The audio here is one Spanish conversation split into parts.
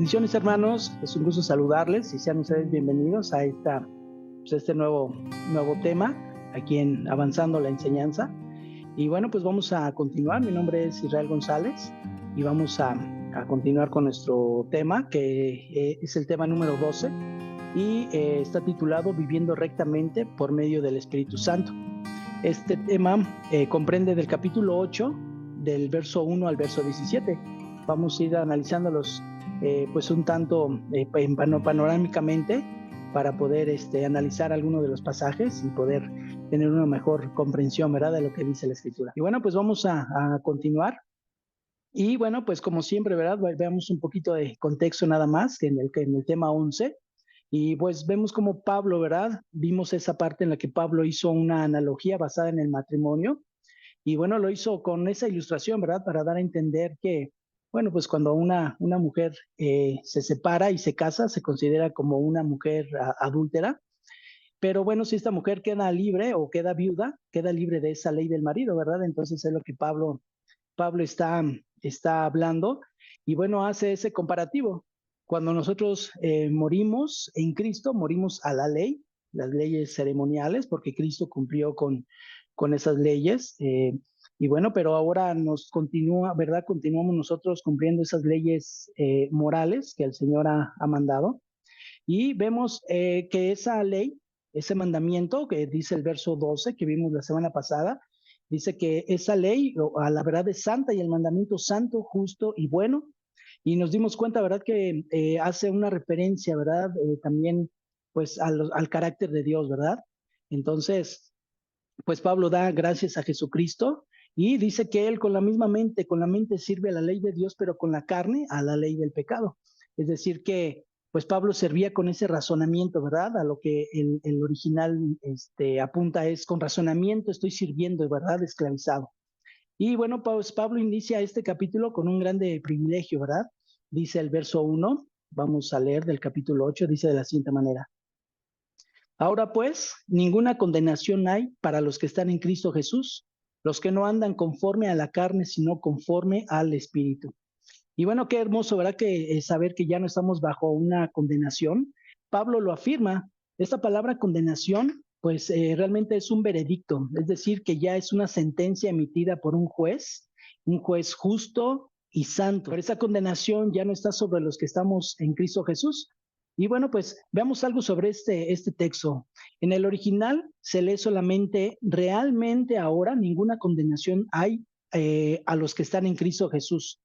Bendiciones, hermanos, es un gusto saludarles y sean ustedes bienvenidos a este nuevo tema aquí en Avanzando la Enseñanza. Y bueno, pues vamos a continuar. Mi nombre es Israel González y vamos a continuar con nuestro tema, que es el tema número 12 y está titulado Viviendo rectamente por medio del Espíritu Santo. Este tema comprende del capítulo 8, del verso 1 al verso 17. Vamos a ir analizándolos pues un tanto panorámicamente para poder analizar algunos de los pasajes y poder tener una mejor comprensión, ¿verdad?, de lo que dice la Escritura. Y bueno, pues vamos a continuar. Y bueno, pues como siempre, ¿verdad?, veamos un poquito de contexto nada más que en el tema 11. Y pues vemos como Pablo, ¿verdad? Vimos esa parte en la que Pablo hizo una analogía basada en el matrimonio. Y bueno, lo hizo con esa ilustración, ¿verdad? Para dar a entender que, bueno, pues cuando una mujer se separa y se casa, se considera como una mujer adúltera. Pero bueno, si esta mujer queda libre o queda viuda, queda libre de esa ley del marido, ¿verdad? Entonces es lo que Pablo está hablando. Y bueno, hace ese comparativo. Cuando nosotros morimos en Cristo, morimos a la ley, las leyes ceremoniales, porque Cristo cumplió con esas leyes. Y bueno, pero ahora nos continúa, ¿verdad? Continuamos nosotros cumpliendo esas leyes morales que el Señor ha mandado. Y vemos que esa ley, ese mandamiento que dice el verso 12 que vimos la semana pasada, dice que esa ley, a la verdad, es santa y el mandamiento santo, justo y bueno. Y nos dimos cuenta, ¿verdad?, que hace una referencia, ¿verdad?, también pues al carácter de Dios, ¿verdad? Entonces, pues Pablo da gracias a Jesucristo y dice que él con la mente sirve a la ley de Dios, pero con la carne a la ley del pecado. Es decir, que pues Pablo servía con ese razonamiento, ¿verdad? A lo que el original apunta es, con razonamiento estoy sirviendo, ¿verdad?, esclavizado. Y bueno, pues Pablo inicia este capítulo con un grande privilegio, ¿verdad? Dice el verso 1, vamos a leer del capítulo 8, dice de la siguiente manera. Ahora pues, ninguna condenación hay para los que están en Cristo Jesús, los que no andan conforme a la carne, sino conforme al Espíritu. Y bueno, qué hermoso, ¿verdad?, que saber que ya no estamos bajo una condenación. Pablo lo afirma. Esta palabra condenación, pues realmente es un veredicto, es decir, que ya es una sentencia emitida por un juez justo y santo. Pero esa condenación ya no está sobre los que estamos en Cristo Jesús. Y bueno, pues veamos algo sobre este texto. En el original se lee solamente, realmente ahora ninguna condenación hay a los que están en Cristo Jesús.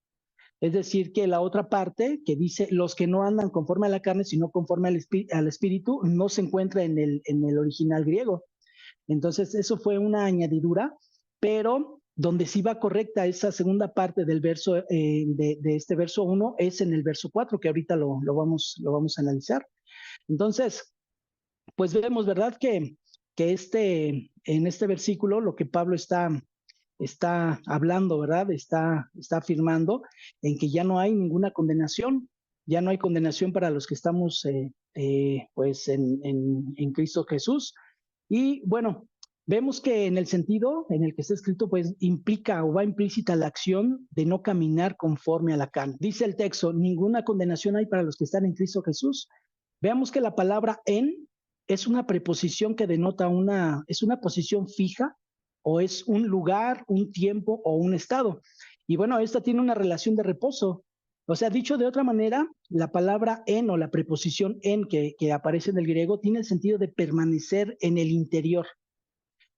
Es decir, que la otra parte que dice los que no andan conforme a la carne, sino conforme al espíritu, no se encuentra en el original griego. Entonces, eso fue una añadidura, pero donde sí va correcta esa segunda parte del verso, de este verso 1, es en el verso 4, que ahorita lo vamos a analizar. Entonces, pues vemos, ¿verdad?, que en este versículo lo que Pablo está hablando, ¿verdad? Está afirmando en que ya no hay ninguna condenación, ya no hay condenación para los que estamos pues en Cristo Jesús. Y bueno, vemos que en el sentido en el que está escrito, pues implica o va implícita la acción de no caminar conforme a la carne. Dice el texto, ninguna condenación hay para los que están en Cristo Jesús. Veamos que la palabra en es una preposición que denota es una posición fija o es un lugar, un tiempo o un estado. Y bueno, esta tiene una relación de reposo. O sea, dicho de otra manera, la palabra en o la preposición en que aparece en el griego tiene el sentido de permanecer en el interior,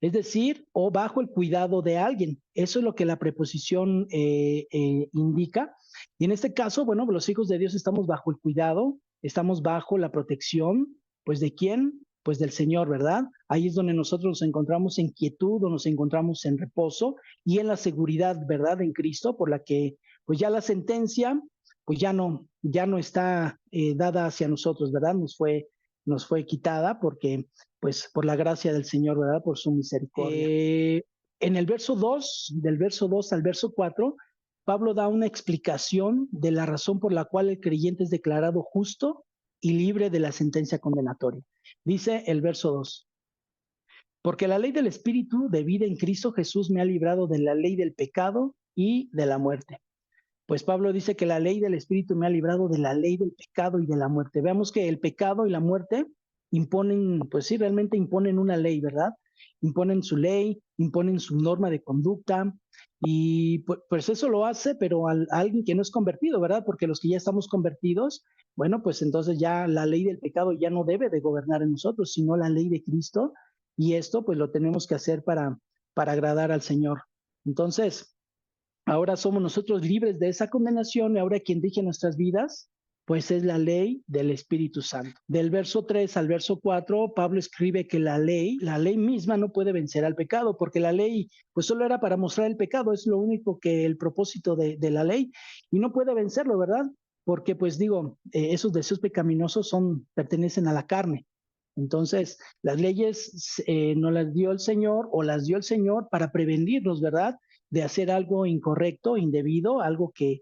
es decir, o bajo el cuidado de alguien. Eso es lo que la preposición indica. Y en este caso, bueno, los hijos de Dios estamos bajo el cuidado, estamos bajo la protección, pues ¿de quién? Pues del Señor, ¿verdad? Ahí es donde nosotros nos encontramos en quietud, donde nos encontramos en reposo y en la seguridad, ¿verdad?, en Cristo, por la que pues ya la sentencia pues ya no está dada hacia nosotros, ¿verdad? Nos fue quitada porque pues por la gracia del Señor, ¿verdad?, por su misericordia. En el verso 2, del verso 2 al verso 4, Pablo da una explicación de la razón por la cual el creyente es declarado justo y libre de la sentencia condenatoria. Dice el verso 2, porque la ley del Espíritu de vida en Cristo Jesús me ha librado de la ley del pecado y de la muerte. pues Pablo dice que la ley del Espíritu me ha librado de la ley del pecado y de la muerte. Veamos que el pecado y la muerte imponen, pues sí, realmente imponen una ley, ¿verdad? Imponen su ley, imponen su norma de conducta, y pues eso lo hace, pero a alguien que no es convertido, ¿verdad? Porque los que ya estamos convertidos, bueno, pues entonces ya la ley del pecado ya no debe de gobernar en nosotros, sino la ley de Cristo, y esto pues lo tenemos que hacer para agradar al Señor. Entonces, ahora somos nosotros libres de esa condenación, y ahora quien rige nuestras vidas, pues es la ley del Espíritu Santo. Del verso 3 al verso 4, Pablo escribe que la ley misma no puede vencer al pecado, porque la ley pues solo era para mostrar el pecado, es lo único que el propósito de la ley, y no puede vencerlo, ¿verdad? Porque pues digo, esos deseos pecaminosos pertenecen a la carne. Entonces, las leyes no las dio el Señor, o las dio el Señor para prevenirnos, ¿verdad? De hacer algo incorrecto, indebido, algo que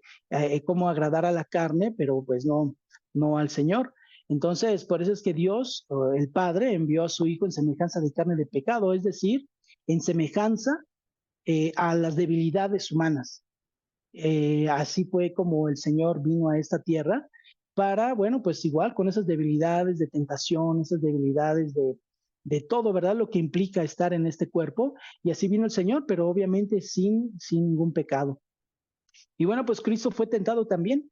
como agradar a la carne, pero pues no al Señor. Entonces, por eso es que Dios, el Padre, envió a su Hijo en semejanza de carne de pecado, es decir, en semejanza a las debilidades humanas. Así fue como el Señor vino a esta tierra para, bueno, pues igual con esas debilidades de tentación, esas debilidades de todo, ¿verdad? Lo que implica estar en este cuerpo. Y así vino el Señor, pero obviamente sin ningún pecado. Y bueno, pues Cristo fue tentado también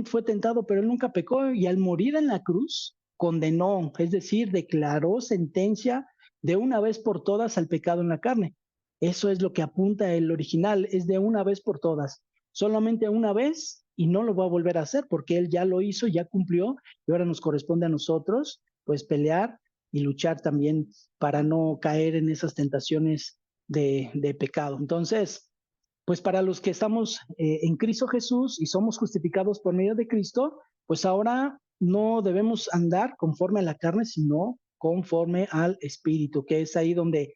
fue tentado, pero él nunca pecó, y al morir en la cruz condenó, es decir, declaró sentencia de una vez por todas al pecado en la carne. Eso es lo que apunta el original, es de una vez por todas, solamente una vez, y no lo va a volver a hacer porque él ya lo hizo, ya cumplió, y ahora nos corresponde a nosotros pues pelear y luchar también para no caer en esas tentaciones de pecado. Entonces, pues para los que estamos en Cristo Jesús y somos justificados por medio de Cristo, pues ahora no debemos andar conforme a la carne, sino conforme al Espíritu, que es ahí donde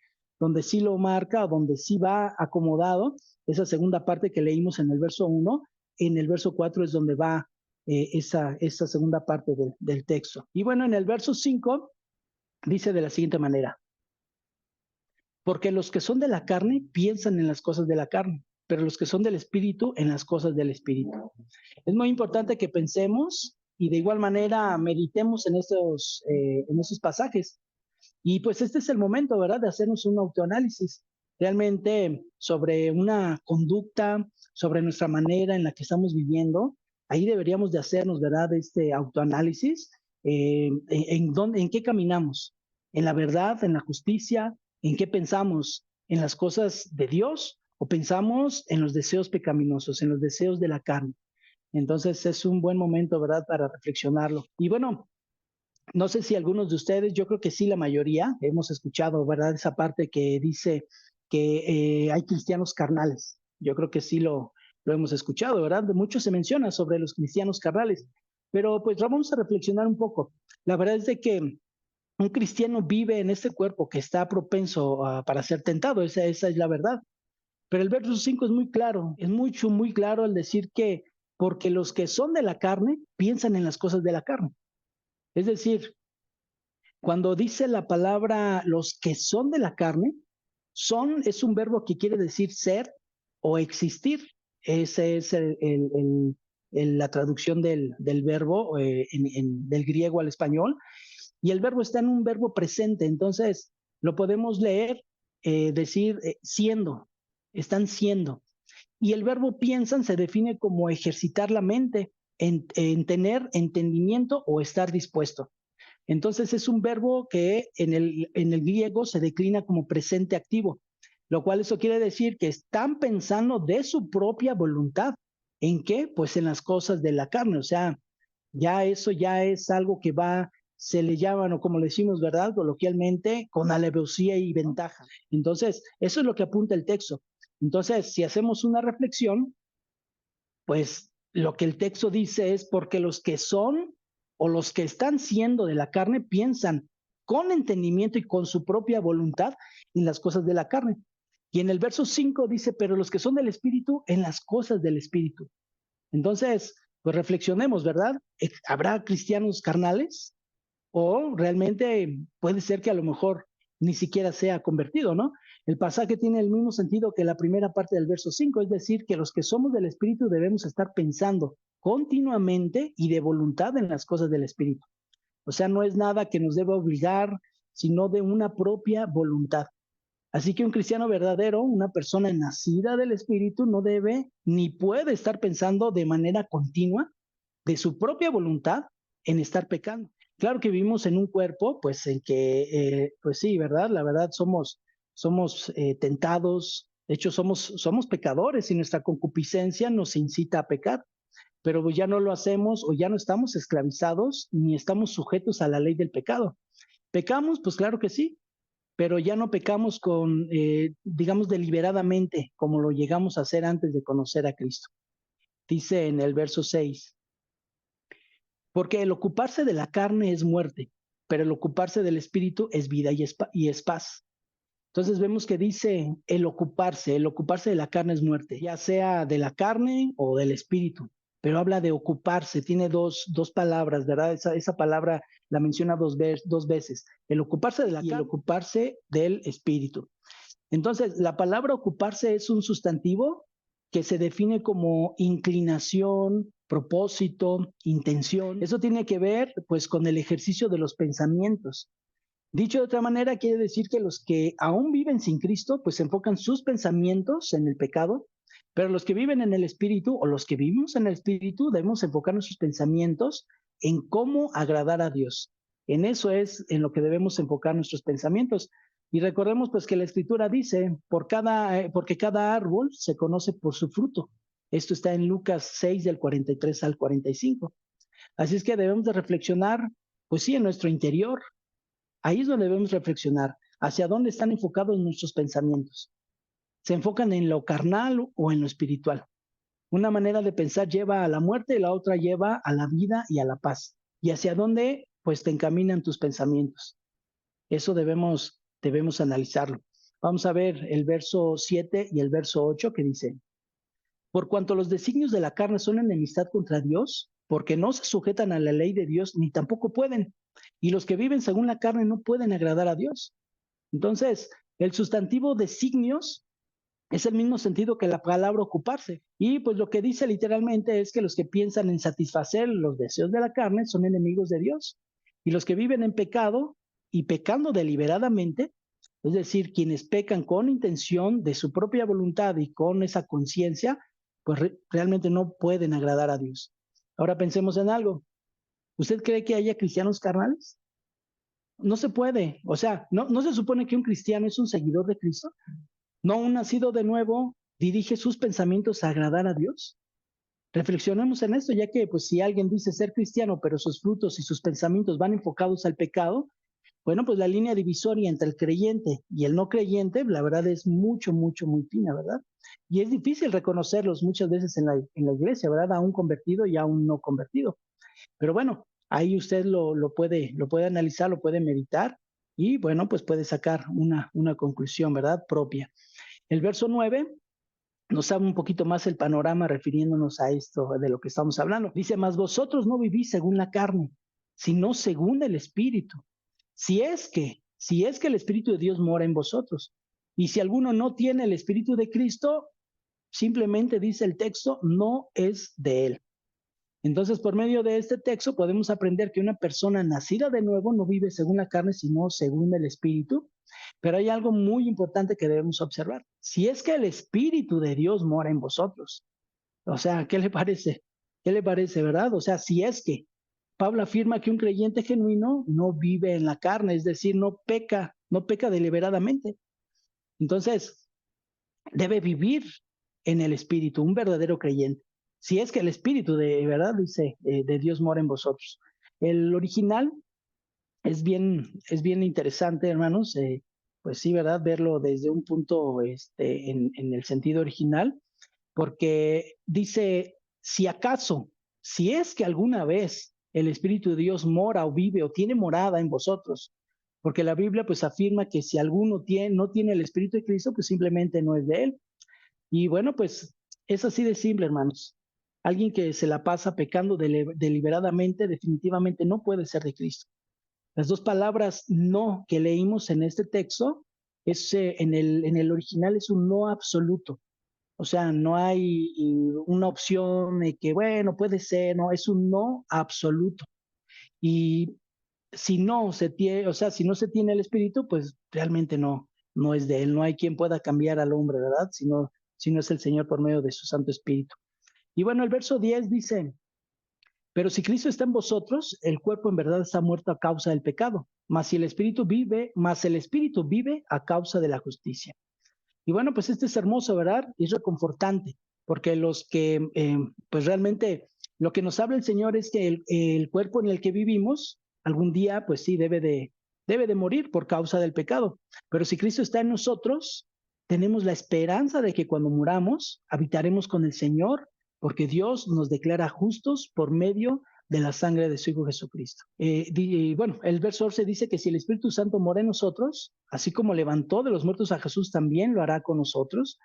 sí lo marca, donde sí va acomodado. Esa segunda parte que leímos en el verso 1, en el verso 4 es donde va esa segunda parte del texto. Y bueno, en el verso 5 dice de la siguiente manera: porque los que son de la carne piensan en las cosas de la carne, pero los que son del Espíritu en las cosas del Espíritu. Es muy importante que pensemos y de igual manera meditemos en esos pasajes. Y pues este es el momento, ¿verdad?, de hacernos un autoanálisis realmente sobre una conducta, sobre nuestra manera en la que estamos viviendo. Ahí deberíamos de hacernos, ¿verdad?, este autoanálisis. ¿En qué caminamos? ¿En la verdad, en la justicia? ¿En qué pensamos? ¿En las cosas de Dios o pensamos en los deseos pecaminosos, en los deseos de la carne? Entonces es un buen momento, ¿verdad?, para reflexionarlo. Y bueno, no sé si algunos de ustedes, yo creo que sí, la mayoría, hemos escuchado, ¿verdad?, esa parte que dice que hay cristianos carnales. Yo creo que sí lo hemos escuchado, ¿verdad? De mucho se menciona sobre los cristianos carnales. Pero pues vamos a reflexionar un poco. La verdad es de que un cristiano vive en este cuerpo que está propenso para ser tentado, esa es la verdad. Pero el verso 5 es muy claro, es muy claro al decir que porque los que son de la carne piensan en las cosas de la carne. Es decir, cuando dice la palabra los que son de la carne, son es un verbo que quiere decir ser o existir. Ese es la traducción del verbo del griego al español. Y el verbo está en un verbo presente, entonces lo podemos leer, decir siendo, están siendo. Y el verbo piensan se define como ejercitar la mente, en tener entendimiento o estar dispuesto. Entonces es un verbo que en el griego se declina como presente activo, lo cual eso quiere decir que están pensando de su propia voluntad. ¿En qué? Pues en las cosas de la carne, o sea, ya eso ya es algo que se le llaman, o como le decimos, ¿verdad?, coloquialmente, con alevosía y ventaja. Entonces, eso es lo que apunta el texto. Entonces, si hacemos una reflexión, pues lo que el texto dice es porque los que son o los que están siendo de la carne piensan con entendimiento y con su propia voluntad en las cosas de la carne. Y en el verso 5 dice, pero los que son del Espíritu en las cosas del Espíritu. Entonces, pues reflexionemos, ¿verdad? ¿Habrá cristianos carnales? O realmente puede ser que a lo mejor ni siquiera se ha convertido, ¿no? El pasaje tiene el mismo sentido que la primera parte del verso 5, es decir, que los que somos del Espíritu debemos estar pensando continuamente y de voluntad en las cosas del Espíritu. O sea, no es nada que nos deba obligar, sino de una propia voluntad. Así que un cristiano verdadero, una persona nacida del Espíritu, no debe ni puede estar pensando de manera continua de su propia voluntad en estar pecando. Claro que vivimos en un cuerpo, pues en que, pues sí, ¿verdad? La verdad somos tentados, de hecho somos pecadores y nuestra concupiscencia nos incita a pecar, pero ya no lo hacemos o ya no estamos esclavizados ni estamos sujetos a la ley del pecado. ¿Pecamos? Pues claro que sí, pero ya no pecamos digamos, deliberadamente, como lo llegamos a hacer antes de conocer a Cristo. Dice en el verso 6, porque el ocuparse de la carne es muerte, pero el ocuparse del espíritu es vida y es paz. Entonces vemos que dice el ocuparse de la carne es muerte, ya sea de la carne o del espíritu, pero habla de ocuparse, tiene dos palabras, ¿verdad? Esa palabra la menciona dos veces, el ocuparse de la carne y el ocuparse del espíritu. Entonces, la palabra ocuparse es un sustantivo que se define como inclinación, propósito, intención. Eso tiene que ver, pues, con el ejercicio de los pensamientos. Dicho de otra manera, quiere decir que los que aún viven sin Cristo, pues enfocan sus pensamientos en el pecado, pero los que viven en el Espíritu o los que vivimos en el Espíritu debemos enfocar nuestros pensamientos en cómo agradar a Dios. En eso es en lo que debemos enfocar nuestros pensamientos. Y recordemos pues que la Escritura dice, porque cada árbol se conoce por su fruto. Esto está en Lucas 6 del 43 al 45. Así es que debemos de reflexionar, pues sí, en nuestro interior. Ahí es donde debemos reflexionar hacia dónde están enfocados nuestros pensamientos. ¿Se enfocan en lo carnal o en lo espiritual? Una manera de pensar lleva a la muerte y la otra lleva a la vida y a la paz. ¿Y hacia dónde pues te encaminan tus pensamientos? Eso debemos analizarlo. Vamos a ver el verso 7 y el verso 8 que dice, por cuanto los designios de la carne son enemistad contra Dios, porque no se sujetan a la ley de Dios ni tampoco pueden. Y los que viven según la carne no pueden agradar a Dios. Entonces, el sustantivo designios es el mismo sentido que la palabra ocuparse. Y pues lo que dice literalmente es que los que piensan en satisfacer los deseos de la carne son enemigos de Dios. Y los que viven en pecado y pecando deliberadamente, es decir, quienes pecan con intención de su propia voluntad y con esa conciencia, pues realmente no pueden agradar a Dios. Ahora pensemos en algo. ¿Usted cree que haya cristianos carnales? No se puede. O sea, no se supone que un cristiano es un seguidor de Cristo. No un nacido de nuevo dirige sus pensamientos a agradar a Dios. Reflexionemos en esto, ya que pues si alguien dice ser cristiano, pero sus frutos y sus pensamientos van enfocados al pecado, bueno, pues la línea divisoria entre el creyente y el no creyente, la verdad es muy fina, ¿verdad? Y es difícil reconocerlos muchas veces en la iglesia, ¿verdad? A un convertido y a un no convertido. Pero bueno, ahí usted lo puede analizar, lo puede meditar y bueno, pues puede sacar una conclusión, ¿verdad? Propia. El verso 9 nos abre un poquito más el panorama refiriéndonos a esto de lo que estamos hablando. Dice, mas vosotros no vivís según la carne, sino según el Espíritu. Si es que el Espíritu de Dios mora en vosotros. Y si alguno no tiene el Espíritu de Cristo, simplemente dice el texto, no es de él. Entonces, por medio de este texto podemos aprender que una persona nacida de nuevo no vive según la carne, sino según el Espíritu. Pero hay algo muy importante que debemos observar. Si es que el Espíritu de Dios mora en vosotros, o sea, ¿qué le parece? ¿Qué le parece, verdad? O sea, si es que Pablo afirma que un creyente genuino no vive en la carne, es decir, no peca deliberadamente. Entonces, debe vivir en el Espíritu, un verdadero creyente. Si es que el Espíritu de verdad, dice, de Dios mora en vosotros. El original es bien interesante, hermanos, pues sí, ¿verdad? Verlo desde un punto, en el sentido original, porque dice, si es que alguna vez el Espíritu de Dios mora o vive o tiene morada en vosotros, porque la Biblia pues afirma que si alguno no tiene el Espíritu de Cristo, pues simplemente no es de él. Y bueno, pues es así de simple, hermanos. Alguien que se la pasa pecando deliberadamente definitivamente no puede ser de Cristo. Las dos palabras no que leímos en este texto es en el original es un no absoluto. O sea, no hay una opción de que, bueno, puede ser, no, es un no absoluto. Y si no se tiene, o sea, si no se tiene el espíritu, pues realmente no es de él. No hay quien pueda cambiar al hombre, ¿verdad? Si no es el Señor por medio de su Santo Espíritu. Y bueno, el verso 10 dice, pero si Cristo está en vosotros, el cuerpo en verdad está muerto a causa del pecado, mas el espíritu vive a causa de la justicia. Y bueno, pues este es hermoso, ¿verdad? Y es reconfortante, porque los que, pues realmente lo que nos habla el Señor es que el cuerpo en el que vivimos, algún día, pues sí, debe de morir por causa del pecado. Pero si Cristo está en nosotros, tenemos la esperanza de que cuando muramos, habitaremos con el Señor, porque Dios nos declara justos por medio de la sangre de su Hijo Jesucristo. Bueno, el verso 11 dice que si el Espíritu Santo mora en nosotros, así como levantó de los muertos a Jesús, también lo hará con nosotros.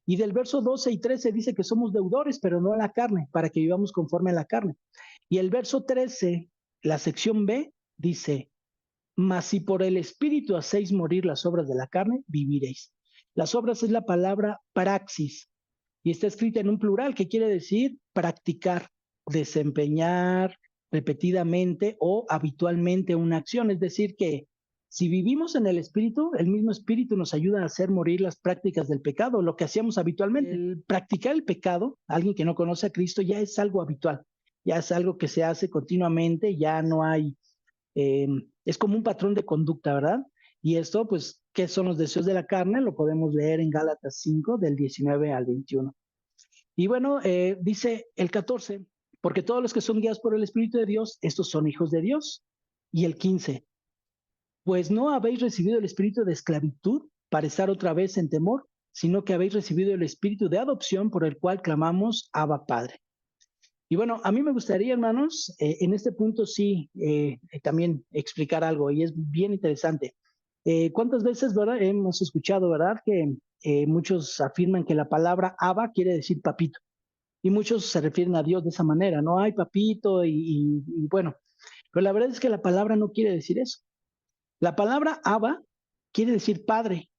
Y del verso 12 y 13 dice que somos deudores, pero no en la carne, para que vivamos conforme a la carne. Y el verso 13, la sección B, dice, mas si por el Espíritu hacéis morir las obras de la carne, viviréis. Las obras es la palabra praxis, y está escrita en un plural que quiere decir practicar, desempeñar repetidamente o habitualmente una acción. Es decir, que si vivimos en el mismo espíritu nos ayuda a hacer morir las prácticas del pecado, lo que hacíamos habitualmente. El practicar el pecado, alguien que no conoce a Cristo, ya es algo habitual, ya es algo que se hace continuamente, ya no hay, eh, es como un patrón de conducta, ¿verdad? Y esto, pues, ¿qué son los deseos de la carne? Lo podemos leer en Gálatas 5, del 19 al 21. Y bueno, dice el 14, porque todos los que son guiados por el Espíritu de Dios, estos son hijos de Dios. Y el 15, pues no habéis recibido el espíritu de esclavitud para estar otra vez en temor, sino que habéis recibido el espíritu de adopción por el cual clamamos Abba Padre. Y bueno, a mí me gustaría, hermanos, en este punto sí, también explicar algo, y es bien interesante. ¿Cuántas veces, verdad, hemos escuchado, verdad, que muchos afirman que la palabra Abba quiere decir papito? Y muchos se refieren a Dios de esa manera, ¿no? Ay, papito, y bueno, pero la verdad es que la palabra no quiere decir eso. La palabra Abba quiere decir padre.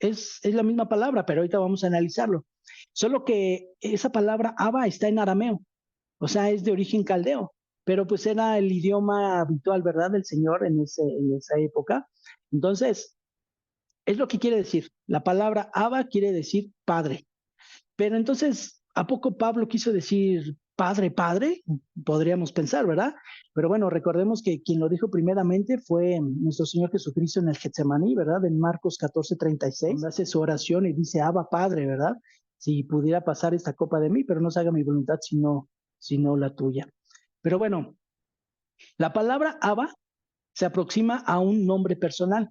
Es la misma palabra, pero ahorita vamos a analizarlo. Solo que esa palabra Abba está en arameo, o sea, es de origen caldeo, pero pues era el idioma habitual, ¿verdad?, del Señor en esa época. Entonces, es lo que quiere decir. La palabra Abba quiere decir padre. Pero entonces, ¿a poco Pablo quiso decir padre, padre? Podríamos pensar, ¿verdad? Pero bueno, recordemos que quien lo dijo primeramente fue nuestro Señor Jesucristo en el Getsemaní, ¿verdad? En Marcos 14:36, donde hace su oración y dice, Abba, Padre, ¿verdad? Si pudiera pasar esta copa de mí, pero no se haga mi voluntad, sino la tuya. Pero bueno, la palabra Abba se aproxima a un nombre personal,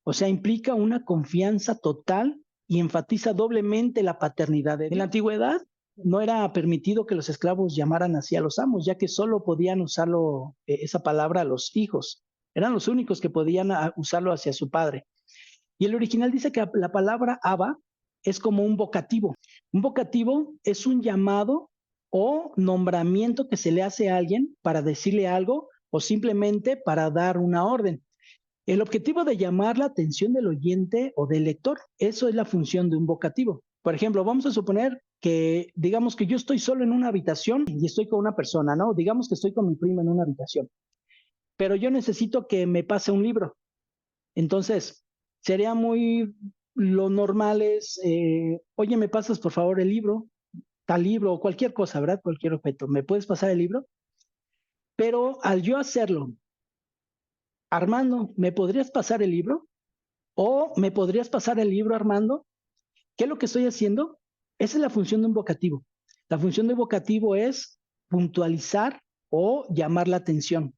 o sea, implica una confianza total y enfatiza doblemente la paternidad de Dios. En la antigüedad no era permitido que los esclavos llamaran así a los amos, ya que solo podían usarlo, esa palabra, a los hijos. Eran los únicos que podían usarlo hacia su padre. Y el original dice que la palabra Abba es como un vocativo. Un vocativo es un llamado o nombramiento que se le hace a alguien para decirle algo o simplemente para dar una orden. El objetivo de llamar la atención del oyente o del lector, eso es la función de un vocativo. Por ejemplo, vamos a suponer que, digamos que yo estoy solo en una habitación y estoy con una persona, ¿no? Digamos que estoy con mi prima en una habitación, pero yo necesito que me pase un libro. Entonces, sería muy, lo normal es, oye, ¿me pasas por favor el libro? Tal libro o cualquier cosa, ¿verdad? Cualquier objeto. ¿Me puedes pasar el libro? Pero al yo hacerlo, Armando, ¿me podrías pasar el libro? ¿O me podrías pasar el libro, Armando? ¿Qué es lo que estoy haciendo? Esa es la función de un vocativo. La función de un vocativo es puntualizar o llamar la atención.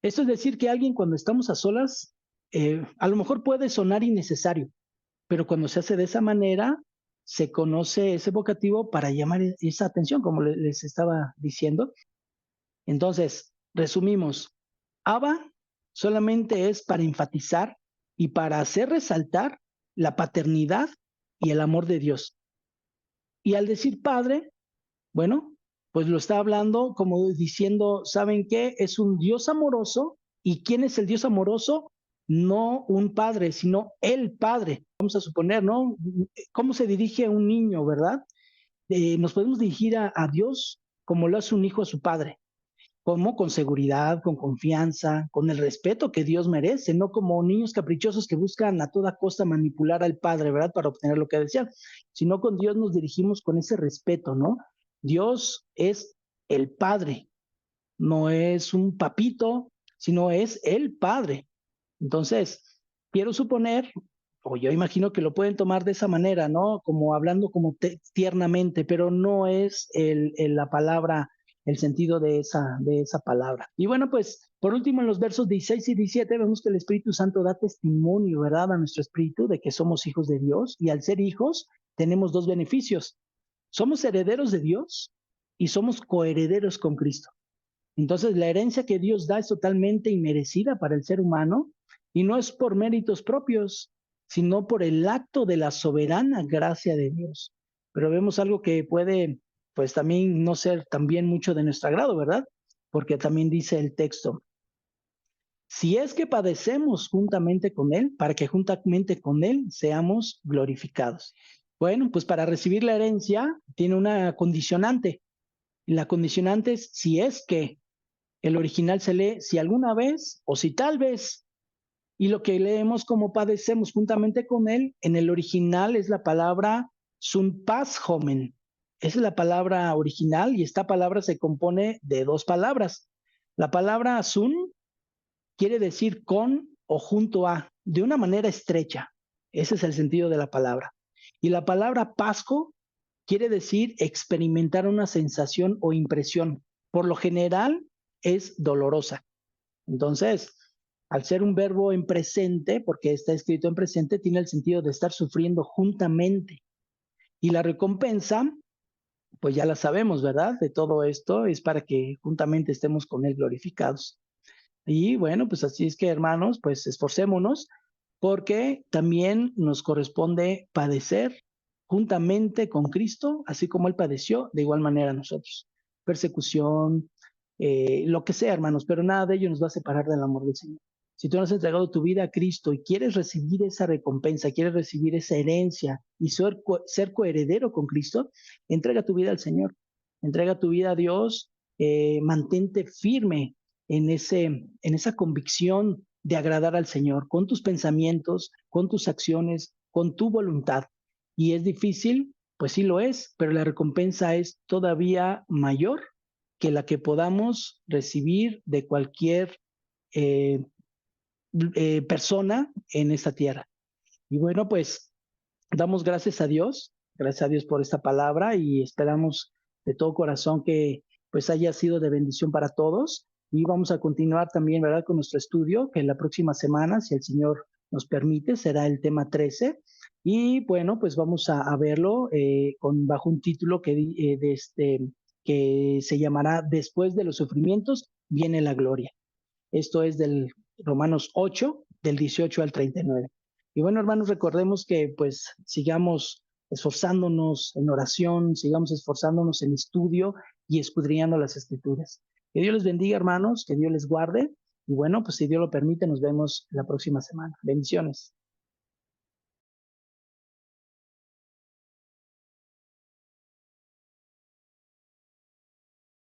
Esto es decir que alguien cuando estamos a solas, a lo mejor puede sonar innecesario, pero cuando se hace de esa manera, se conoce ese vocativo para llamar esa atención, como les estaba diciendo. Entonces, resumimos, Abba solamente es para enfatizar y para hacer resaltar la paternidad y el amor de Dios. Y al decir Padre, bueno, pues lo está hablando como diciendo, ¿saben qué? Es un Dios amoroso ¿Y quién es el Dios amoroso? No un padre, sino el Padre. Vamos a suponer, ¿no? ¿Cómo se dirige a un niño, verdad? Nos podemos dirigir a Dios como lo hace un hijo a su padre. ¿Cómo? Con seguridad, con confianza, con el respeto que Dios merece, no como niños caprichosos que buscan a toda costa manipular al Padre, ¿verdad? Para obtener lo que desean, sino con Dios nos dirigimos con ese respeto, ¿no? Dios es el Padre, no es un papito, sino es el Padre. Entonces, quiero suponer, o yo imagino que lo pueden tomar de esa manera, ¿no? Como hablando como tiernamente, pero no es la palabra, el sentido de esa palabra. Y bueno, pues por último, en los versos 16 y 17 vemos que el Espíritu Santo da testimonio, ¿verdad? A nuestro espíritu de que somos hijos de Dios y al ser hijos tenemos dos beneficios. Somos herederos de Dios y somos coherederos con Cristo. Entonces, la herencia que Dios da es totalmente inmerecida para el ser humano y no es por méritos propios, sino por el acto de la soberana gracia de Dios. Pero vemos algo que puede, pues también no ser también mucho de nuestro agrado, ¿verdad? Porque también dice el texto, si es que padecemos juntamente con Él, para que juntamente con Él seamos glorificados. Bueno, pues para recibir la herencia tiene una condicionante. Y la condicionante es si es que el original se lee si alguna vez o si tal vez. Y lo que leemos como padecemos juntamente con él, en el original es la palabra sun pas homen. Esa es la palabra original y esta palabra se compone de dos palabras. La palabra sun quiere decir con o junto a, de una manera estrecha. Ese es el sentido de la palabra. Y la palabra pasco quiere decir experimentar una sensación o impresión. Por lo general es dolorosa. Entonces, al ser un verbo en presente, porque está escrito en presente, tiene el sentido de estar sufriendo juntamente. Y la recompensa, pues ya la sabemos, ¿verdad? De todo esto es para que juntamente estemos con Él glorificados. Y bueno, pues así es que hermanos, pues esforcémonos porque también nos corresponde padecer juntamente con Cristo, así como Él padeció, de igual manera nosotros. Persecución, lo que sea, hermanos, pero nada de ello nos va a separar del amor del Señor. Si tú no has entregado tu vida a Cristo y quieres recibir esa recompensa, quieres recibir esa herencia y ser coheredero con Cristo, entrega tu vida al Señor, entrega tu vida a Dios, mantente firme en esa convicción de agradar al Señor, con tus pensamientos, con tus acciones, con tu voluntad. Y es difícil, pues sí lo es, pero la recompensa es todavía mayor que la que podamos recibir de cualquier eh, persona en esta tierra. Y bueno, pues damos gracias a Dios por esta palabra y esperamos de todo corazón que pues haya sido de bendición para todos. Y vamos a continuar también, ¿verdad? Con nuestro estudio, que la próxima semana, si el Señor nos permite, será el tema 13. Y bueno, pues vamos a verlo bajo un título que se llamará Después de los sufrimientos viene la gloria. Esto es del Romanos 8, del 18 al 39. Y bueno, hermanos, recordemos que pues sigamos esforzándonos en oración, sigamos esforzándonos en estudio y escudriñando las escrituras. Que Dios les bendiga, hermanos, que Dios les guarde. Y bueno, pues si Dios lo permite, nos vemos la próxima semana. Bendiciones.